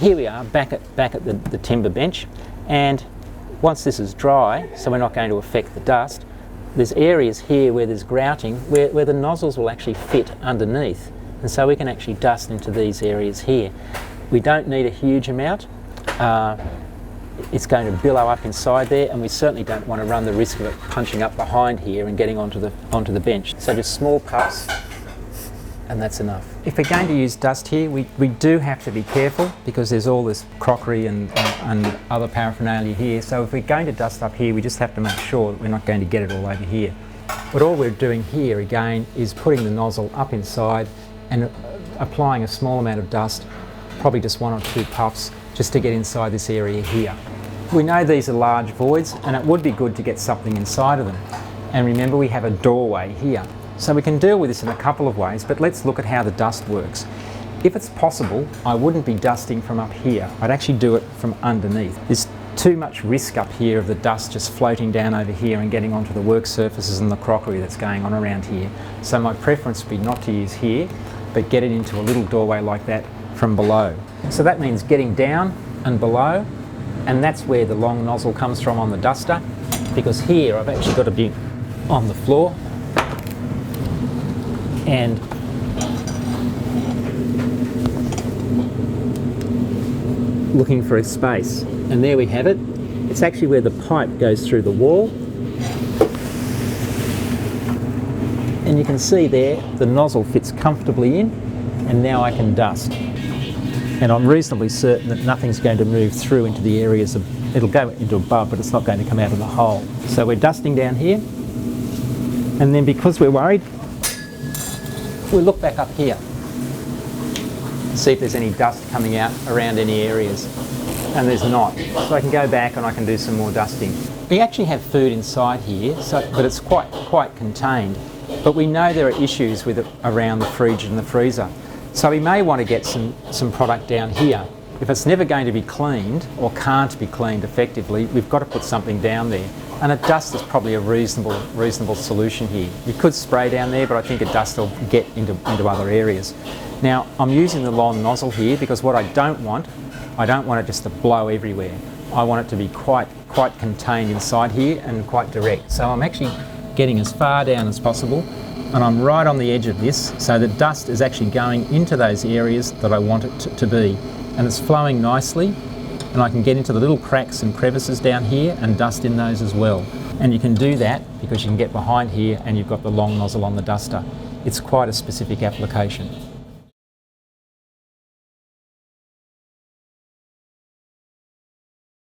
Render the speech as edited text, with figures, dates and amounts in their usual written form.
here we are back at the timber bench, and once this is dry, so we're not going to affect the dust, there's areas here where there's grouting where the nozzles will actually fit underneath, and so we can actually dust into these areas here. We don't need a huge amount. It's going to billow up inside there, and we certainly don't want to run the risk of it punching up behind here and getting onto the bench. So just small puffs, and that's enough. If we're going to use dust here, we do have to be careful because there's all this crockery and other paraphernalia here. So if we're going to dust up here, we just have to make sure that we're not going to get it all over here. But all we're doing here again is putting the nozzle up inside and applying a small amount of dust, probably just 1 or 2 puffs, just to get inside this area here. We know these are large voids, and it would be good to get something inside of them. And remember, we have a doorway here. So we can deal with this in a couple of ways, but let's look at how the dust works. If it's possible, I wouldn't be dusting from up here. I'd actually do it from underneath. There's too much risk up here of the dust just floating down over here and getting onto the work surfaces and the crockery that's going on around here. So my preference would be not to use here, but get it into a little doorway like that from below. So that means getting down and below, and that's where the long nozzle comes from on the duster, because here I've actually got to be on the floor and looking for a space. And there we have it. It's actually where the pipe goes through the wall. And you can see there the nozzle fits comfortably in, and now I can dust. And I'm reasonably certain that nothing's going to move through into the areas of, it'll go into above, but it's not going to come out of the hole. So we're dusting down here, and then because we're worried, we'll look back up here, see if there's any dust coming out around any areas, and there's not. So I can go back and I can do some more dusting. We actually have food inside here, but it's quite contained. But we know there are issues with it around the fridge and the freezer. So we may want to get some product down here. If it's never going to be cleaned or can't be cleaned effectively, we've got to put something down there. And a dust is probably a reasonable solution here. You could spray down there, but I think a dust will get into other areas. Now, I'm using the long nozzle here because what I don't want it just to blow everywhere. I want it to be quite contained inside here and quite direct. So I'm actually getting as far down as possible, and I'm right on the edge of this, so the dust is actually going into those areas that I want it to be. And it's flowing nicely, and I can get into the little cracks and crevices down here and dust in those as well. And you can do that because you can get behind here and you've got the long nozzle on the duster. It's quite a specific application.